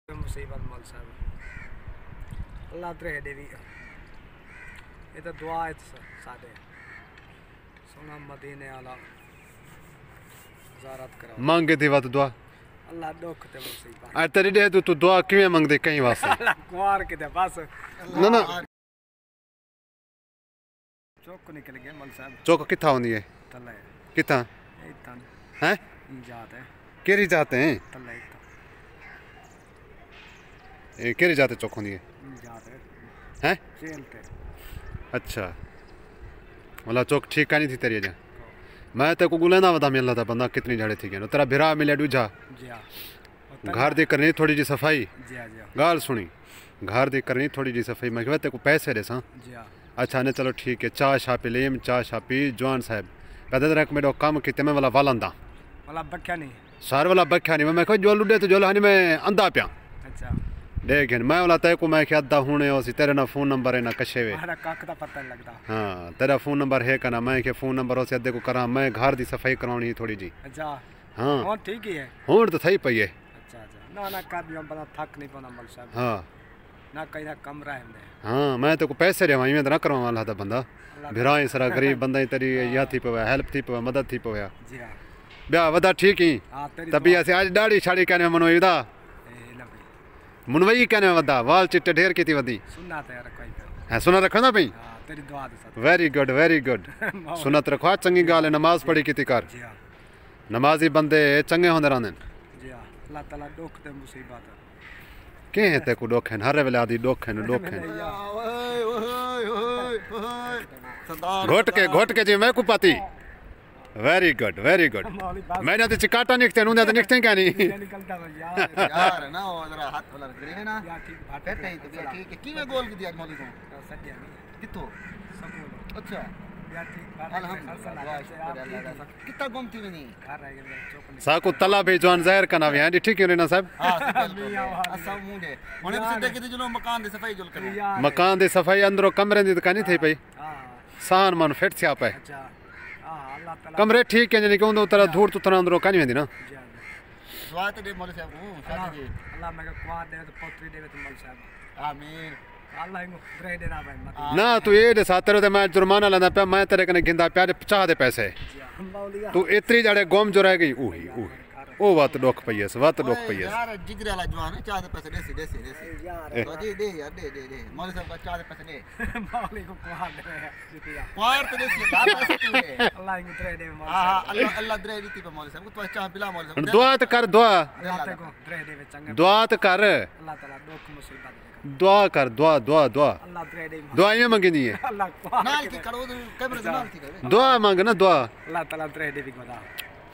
मुसीबत मौल साहब अल्लाह तेरे देवी ये तो दुआ है सादे सोना मदीने वाला ज़ारत करा मांगे थी बात दुआ अल्लाह दुख ते मुसीबत आ तेरी दे तू दुआ किवें मंगदे कहीं वास्ते अल्लाह कुआर के दे बस ना ना चौक निकल गया मौल साहब चौक किथा होंदी है तले किथा इतन हैं जात है केरी जाते हैं तले ए केरी जाते चौक होंदी है जात है हैं जेल ते अच्छा वाला चौक ठीक नहीं थी तेरी जा मैं ते को गुलेना वदा मिलना था बंदा कितनी झाड़े थी गया तेरा भिरा मिले दूजा जी हां घर दी करनी थोड़ी जी सफाई जी हां गाल सुनी घर दी करनी थोड़ी जी सफाई मैं कहते को पैसे दे सा जी हां अच्छा ने चलो ठीक है चाह शा पी लेम चाह शा पी जवान साहब पैदल रख मेरे काम किते मैं वाला वालंदा वाला बख्या नहीं सार वाला बख्या नहीं मैं कहो जो लुडे तो जो हनी मैं अंधा पिया अच्छा देख मैं वाला तय को मैं क्या अद्धा हुने हो तेरे ना फोन नंबर है ना कशे वे हमारा काक दा पता नहीं लगता हाँ तेरा फोन नंबर है का ना मैं के फोन नंबर हो से अद्धे को करा मैं घर दी सफाई करवानी थोड़ी जी अच्छा हाँ हां ठीक ही है हुन तो थई पई है अच्छा अच्छा ना ना कर दियो बड़ा थक नहीं पाना मल साहब हाँ ना कहीं ना कमरा है हमने हाँ मैं तो को पैसे रे मैं तो ना करवा वाला था बंदा भिरा सरा गरीब बंदा तेरी या थी पवे हेल्प थी पवे मदद थी पवे जी हां ब्याह वदा ठीक ही हां तेरी तभी ऐसे आज दाढ़ी छाड़ी कहने मनोईदा मुनवई कहने वदा वाल चिट्टे ढेर की थी वदी सुनना तो यार कोई है सुना रखना भाई हां तेरी दुआ दे साथ वेरी गुड सुनत रखो चंगी गाल है नमाज पढ़ी की कर जी हां नमाजी बंदे चंगे होंदे रहंदे जी हां अल्लाह ताला दुख ते मुसीबत के है ते को दुख है हर वेले आदि दुख है घोट के जी मैं को पाती वेरी गुड मैंने तो चिकाटा निकते नुंदे तो निकते क्या नहीं निकलता है यार ना वो जरा हाथ वाला करे है ना यार ठीक बात फिर नहीं तो ठीक है किਵੇਂ गोल की दिया मौली को सदिया नहीं कितो सकूल अच्छा यार ठीक बात अल्हम्दुलिल्लाह कितना गुमती में नहीं घर रह गए चौक नहीं साको तला भी जवान जाहिर करना भी हां ठीक है ना साहब हां असा मुंडे होने से देखे तो जो मकान दी सफाई जुल करे मकान दी सफाई अंदरो कमरे दी तो कानी थई पई हां सान मन फिट छा पे अच्छा हां अल्लाह ताला कमरे ठीक है जने कहंदो तेरा धूड़ तो तना अंदरो कानी वेंदी ना दुआ तो दे मौली साहब को शादी जी अल्लाह मैं कुआर दे तो पोतरी दे तो मौल साहब आमीन अल्लाह इनको ग्रे देना भाई मत ना तू ये दे सातरे ते मैं जुर्माना लेंदा पे मैं तेरे कने गिंदा प्यार चाह दे पैसे मौलिया तू इतरी जड़े गुम जो रह गई ओही ओ बात दुख पई है बात दुख पई है यार जिगरे वाला जवान है चाह दे पैसे देसी यार तो दे यार दे मौली साहब का चाह दे पैसे दे मौली को कुआर दे जितिया क्वार तो देसी का पैसे दे अल्लाह इनको ग्रे दे मौल हां अल्लाह दे रीति पे मौली साहब को तो चाह पिला मौली साहब दुआ तो कर दुआ अल्लाह को ग्रे दे चंगा दुआ तो कर अल्लाह ताला दुख मुसीबत दुआ कर दुआ अल्लाह ग्रे दे दुआ ये मंगनी है अल्लाह कुआर नाल की करो कैमरे से नाल की करे दुआ मांग ना दुआ अल्लाह ताला ग्रे दे भी बता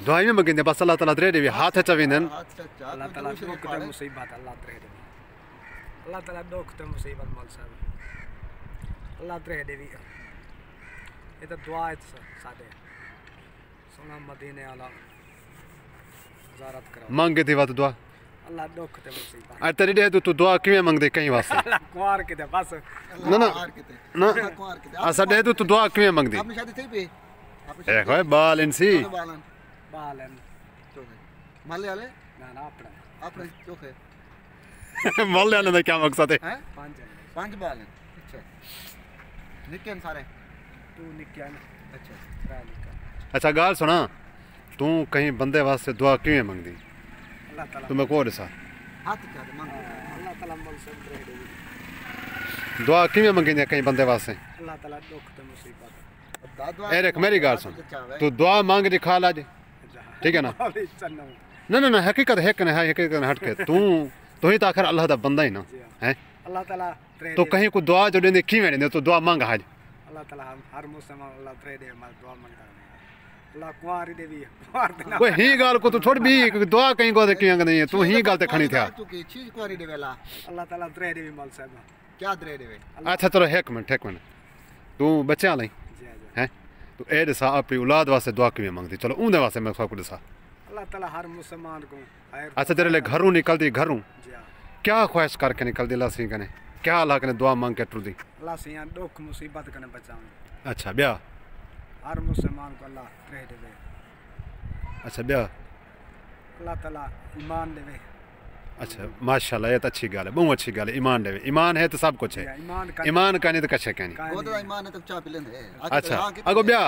दुआ ये मंगनी बस अल्लाह ताला दे दे हाथ चविंदन अच्छा अल्लाह ताला दुख ते मुसीबत अल्लाह ग्रे दे अल्लाह ताला दुख ते मुसीबत मौल साहब अल्लाह ग्रे दे भी ये तो दुआ है सादे सोना मदीने वाला ज़ारत करा मांगे थी बात दुआ अल्लाह दुख ते मुसीबत आ तेरी दे तू दुआ किवें मंगदे कहीं वास्ते अल्लाह कुआर के दे बस ना ना क्वार के ना क्वार के असा दे तू दुआ किवें मंगदी आपने शादी थी पे ए होए बाल इनसी बालन बालन चोखे माले वाले ना ना अपना आपने चोखे मोहल्ले वाले का क्या मकसद है हैं पांच है पांच बालन अच्छा निक्के सारे तू निक्या ना अच्छा त्रै निक्का अच्छा गाल सुना तू कहीं बंदे वास्ते दुआ किवें मंगदी अल्लाह ताला तू मैं को दसा हाथ क्या दे मांग अल्लाह ताला मौल से ग्रे दे दुआ किवें मंगदी कहीं बंदे वास्ते अल्लाह ताला दुख ते मुसीबत दादवा ए देख मेरी गाल सुन तू दुआ मांग दिखा ला जी ठीक है ना मौली चन्नो ना ना ना हकीकत है कि नहीं हकीकत हट के तू ही तो आखिर अल्लाह दा बंदा ही ना हैं अल्लाह ताला ग्रे तो कहीं को दुआ जो देंदे किवें देंदे तो दुआ मांग आज अल्लाह ताला हर मुसलमान अल्लाह ग्रे दे मत दुआ मांगता है अल्लाह कुआरी दे भी कुआर दे ना कोई ही गाल को तू छोड़ भी दुआ कहीं को किवें नहीं है तू ही गाल ते खणी था तू की चीज क्वारी दे वेला अल्लाह ताला ग्रे दे भी मौल साहब क्या दे देवे अच्छा चलो एक मिनट तू बच्चा लाई जी हां हैं तू ए दसा अपनी औलाद वास्ते दुआ किवें मंगदी चलो ऊंदे वास्ते मैं सबको दसा अल्लाह ताला हर मुसलमान को खैर अच्छा तेरे लिए घरों निकलती घरों जी हां क्या ख्वाहिश करके निकलती अल्लाह सी कने क्या अल्लाह कने दुआ मांग के टुरदी अल्लाह से यहाँ दुख मुसीबत कने बचाओ अच्छा ब्याह हर मुसलमान को अल्लाह ग्रे दे अच्छा ब्याह अल्लाह ताला ईमान देवे अच्छा माशाल्लाह, ये तो अच्छी गल है, बहुत अच्छी गल है। ईमान देवे, ईमान है तो सब कुछ है, ईमान का नहीं तो कछ है नहीं। वो तो ईमान है तो चाह पी लेंदे। अच्छा अगो ब्या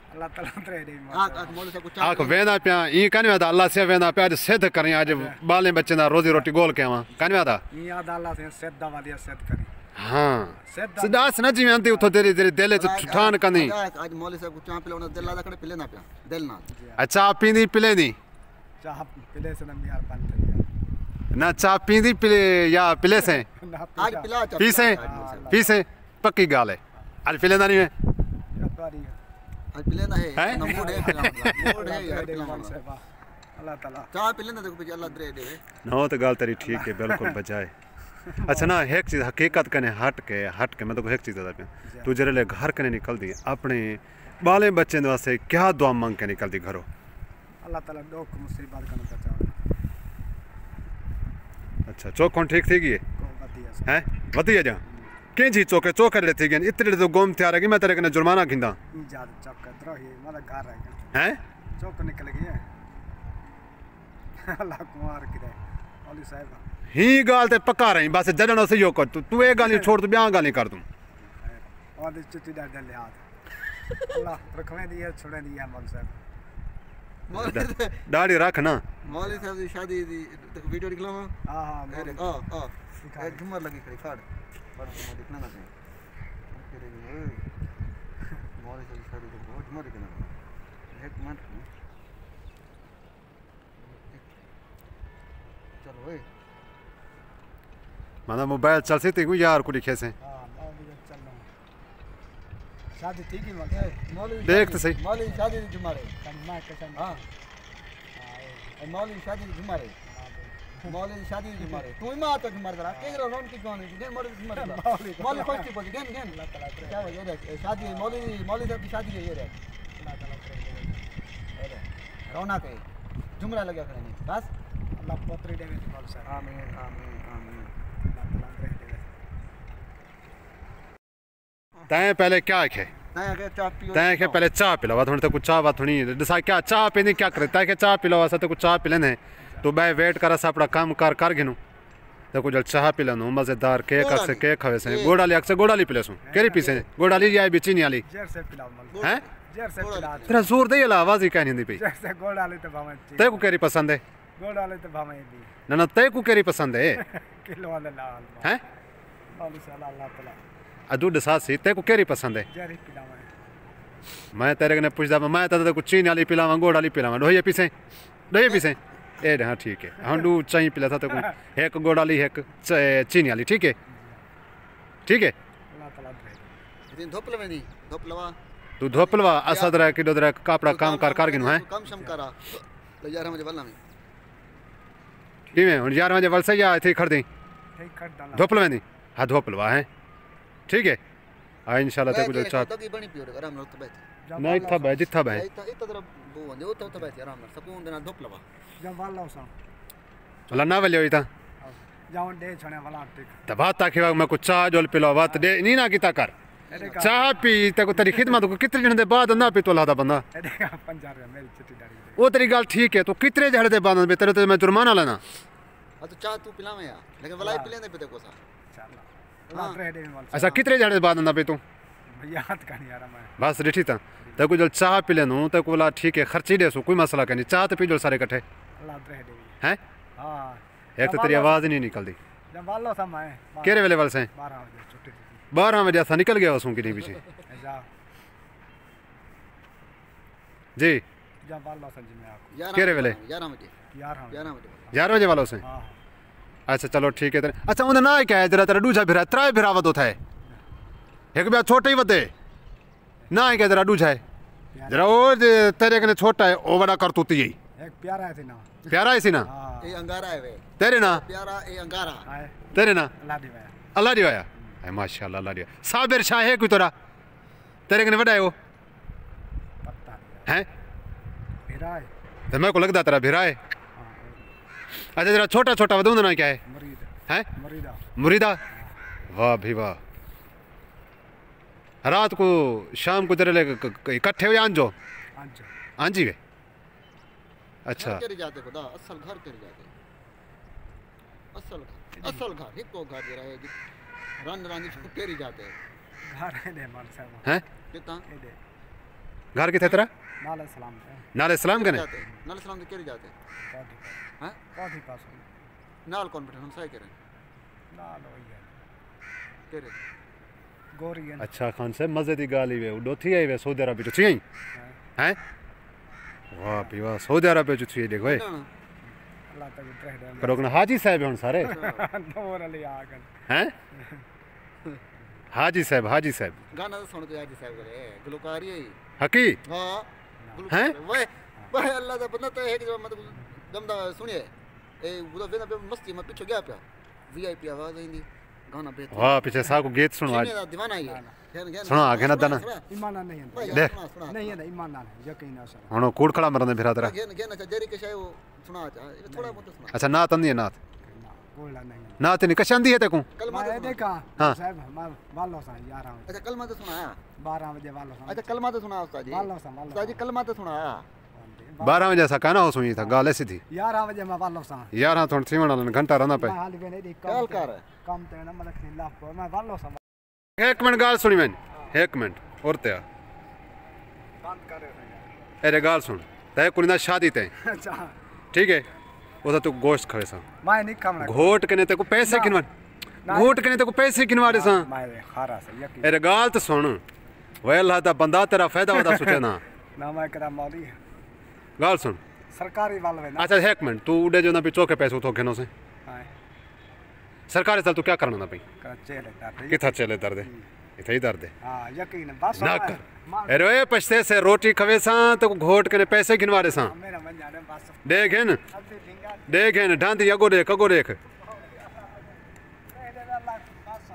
अल्लाह ताला त्रे दे आख मौलवी साहब को चाह आख वेंदा पिया ई कने वादा अल्लाह से वेंदा पिया, आज सिद्ध करें, आज बाले बच्चे दा रोजी रोटी गोल के आवा कने वादा ई याद अल्लाह से सिद्ध वाली सिद्ध करी। हां सिद्धास न जी आंती उतो तेरी तेरी दिल च ठठान कनी। आज मौलवी साहब को चाह पिलाना दिल ला कड़े पिले ना पिया दिल ना। अच्छा पींदी पिले नी चाह पिले से नम यार बन ना चाह पींदी पिले या पिले से आज पिला चाह पीसे पीसे पक्की गाल है। आज पिले ना नहीं है आज पिले ना है ना मूड है पिलाना मूड है यार पिलाना। अल्लाह ताला चाह पिले ना देखो पीछे अल्लाह दे दे ना तो गाल तेरी ठीक है बिल्कुल बजाए। अच्छा ना एक चीज़ हकीकत कने हट के मैं तो एक चीज़ बता पाया, तू जरे घर कने निकल दी अपने बाले बच्चे वास्ते क्या दुआ मांग के निकल दी घरों? अल्लाह ताला दुख मुसीबत का बचावे। अच्छा चौक कौन ठीक थी गई है वधिया जा कें जी चौके चौक ले थी गई इतने तो गुम थिया रही मैं तेरे कने जुर्माना खिंदा इजाद चौक द्रोही मतलब घर रह गया हैं चौक निकल गई है। अल्लाह कुमार किधर मौलवी साहब ही गाल ते पक्का रही बस जडन से यो कर तू एक गाल नहीं छोड़ तू ब्याह गाल नहीं कर दूं और इस चिट्ठी डाल दे याद अल्लाह रखवे दी है छोड़े दी है मौलवी साहब दाढ़ी रख ना। मौलवी साहब की शादी दी वीडियो दिखलावा। हां हां हां झूमर लगी खड़ी फाड़ फाड़ तो दिखना ना तेरे मौलवी साहब की शादी तो बहुत झूमर दिखना एक मिनट चलो ओए माना मोबाइल चल से तेको यार को दिखे से हां मौलवी चल रहा शादी ठीक ही मौलवी देख तो सही मौलवी शादी दी झूमर मैं कसम हां मौलवी शादी दी झूमर मौलवी शादी दी झूमर तू ही मां तो झूमर करा के रोन की कौन है देन मौलवी झूमर मौलवी खोज की बोली देन देन अल्लाह ताला क्या हो ये शादी मौलवी साहब की शादी के ये रे अल्लाह ताला रौनक है झुमरा लगा खड़े बस अल्लाह पोतरी देवे मौलवी साहब आमीन आमीन आमीन। तैं पहले क्या खे तैं के पहले चाह पिलावा थोड़ी तो कुछ चाह बात थोड़ी दिसा क्या चाह पीने क्या करे तैं के चाह पिलावा सा तो कुछ चाह पी लेने तो भाई वेट करा सा अपना काम कर गिनू तो कुछ चाह पी लेनो मजेदार केक से केक खावे से गोड़ाली अक्सर गोड़ाली पी लेसू केरी पीसे गोड़ाली या भी चीनी वाली जर से पिलाओ मौलवी हैं जर से पिला तेरा जोर दे ला आवाज ही कहनी नहीं पई जर से गोड़ाली तो भावे ते को केरी पसंद है गोड़ाली तो भावे भी ना ते को केरी पसंद है किलो वाला लाल हैं मौलवी साहब अल्लाह ताला अदू दसासी ते को केरी पसंद है जर ही पिलावे मैं तेरे कने पूछदा मैं तो कुछ चीनी वाली पिलावा गोड़ाली पिलावा दोये पीसे ए हाँ ठीक है हम दू चाही पिला था तो एक गोड़ाली एक चीनी वाली ठीक है अल्लाह ताला दे दिन धोप लवे नी धोप लवा तू धोपलवा असद रह कि दोदरा कापड़ा काम कर गिनु है कम शम करा तो 11 बजे वल्ला में किवें हुन 11 बजे वल से या इथे खड़ दे ठीक खड़ डाला धोपलवे नी हां धोपलवा है ठीक है आ इंशाल्लाह ते कुछ चाह तो की बनी पियो आराम नाल तो बैठ नहीं था भाई जिथा भाई इतना तरह वो वंदे तो बैठ आराम नाल सुकून देना धोप लवा जब वाला सा वाला ना वलियो इता जावन दे छने वाला ठीक त बात ताकि मैं कुछ चाह जोल पिलो बात दे नी ना कीता कर चाह पी ते को तेरी खिदमत को कितने जने दे बाद ना पी तो लादा बंदा एडे 50 रुपया मेरी चिट्ठी डाली वो तेरी गल ठीक है तो कितने जड़े दे बाद में तेरे तो मैं जुर्माना लेना तो चाह तू पिलावे यार लेकिन वलाई पिले ने पे को सा इंशाल्लाह अल्लाह दे दे मौलवी ऐसा कितने जड़े बाद ना पी तू याद का नहीं यार मैं बस रिठी था ते को जल चाह पी लेनो ते को बोला ठीक है खर्ची दे सो कोई मसला नहीं चाह तो पी जो सारे इकट्ठे अल्लाह दे दे हैं हां एक तो तेरी आवाज ही नहीं निकलती जब वाला सा मैं केरे वेले वाल से 12 बजे छुट्टी 12 बजे ऐसा निकल गया उसों की नहीं पीछे जा जी जब वाला सा जी मैं आपको केरे वेले 11 बजे 11 बजे 11 बजे वालों से हां अच्छा चलो ठीक है अच्छा उन्हें ना क्या है जरा तेरा दूजा फिरा त्राय फिरावत होता है एक ब्याह छोटे ही वदे ना है क्या जरा दूजा है जरा वो तेरे कने छोटा है ओ बड़ा करतूती यही एक प्यारा है ना प्यारा है सी ना हां ए अंगारा है वे तेरे ना प्यारा ए अंगारा हाय तेरे ना अल्लाह दी भाई अल्लाह दी आया है माशाल्लाह अल्लाह दी साबिर शाह है कोई तोरा तेरे कने बड़ा है वो पता हैं मेरा है तो मेरे को लगता तेरा भिरा है अच्छा जरा छोटा छोटा वदू ना क्या है मरीद हैं मरीदा मुरीदा वाह भी वाह रात को शाम को तेरे इकट्ठे हो आंजो आंच आंजी वे अच्छा घर के जाते खुदा असल घर के जाते असल घर हिको घर जे रहे रन रानी टेरी जाते घर है दे मौल साहब हैं कितना दे घर किथे तेरा नाले सलाम दे नाले सलाम कने नाले सलाम केरी जाते हैं काठी पास नाल कौन बैठे हम सही करें नाल होई है तेरे गोरी है अच्छा खान साहब मजे दी गाल ही वे उडो थी आई वे सऊदी अरब जो थी आई हैं वाह पी वाह सऊदी अरब जो थी देखो अल्लाह तक ट्रह दे करो कन हाजी साहब हुन सारे नोर अली आगन हैं हाजी साहब गाना तो सुन के हाजी साहब करे गुलकारी है हकी हां हैं वह अल्लाह दा बंदा तो एक मतलब गमदा सुनिए ए बुदा वेना पे मस्ती में पीछे गया पे वीआईपी आवाज आईंदी गाना बेहतर वाह पीछे सा को गीत सुनो आज दीवाना ही है सुनो आगे ना दना ईमान नहीं है ले नहीं है ईमान ना यकीन ना सर हुन कूड़ खड़ा मरने फिरा तेरा गेन अच्छा जेरी के शाय वो सुना थोड़ा बहुत सुना अच्छा नात अंदी है नात बोला नहीं नात नहीं कशंदी है तेको कलमा मैं देखा हाँ। साहब मैं वालो सा 11 अच्छा कलमा तो सुनाया 12 बजे वालो सा अच्छा कलमा तो सुना उस्ताद जी वालो सा उस्ताद जी कलमा तो सुनाया 12 बजे ऐसा कहना हो सुनी था गाल ऐसी थी 11 बजे मैं वालो सा यार थोड़ी थी वणा घंटा रहना पे मैं हाल भी नहीं ख्याल कर काम ते ना मतलब खिलाफ को मैं वालो सा एक मिनट गाल सुनी मैंने एक मिनट और ते बंद करे अरे गाल सुन तय कुनी ना शादी ते अच्छा ठीक है वो तो तू गोश्त खावे सा मैं नहीं खाना घोट के ने ते को पैसे किनवा घोट के ने ते को पैसे किनवा दे सा मैं खारा से यकीन अरे गाल तो सुन वे अल्लाह दा बंदा तेरा फायदा होदा सोचे ना ना मैं करा मौली गाल सुन सरकारी वाल में ना अच्छा एक मिनट तू उड़े जो ना भी चौके पैसे उठो घेनो से हां सरकारी चल तू क्या करना ना भाई कर चले दाते किथा चले दर्द इथे ही दर्द हां यकीन बस ना कर अरे ओए पछते से रोटी खवे सा तो घोट के ने पैसे गिनवा दे सा मेरा मन जाने बस देखेन अभी फिंगर देखेन ढांदी अगो देख ए अल्लाह बस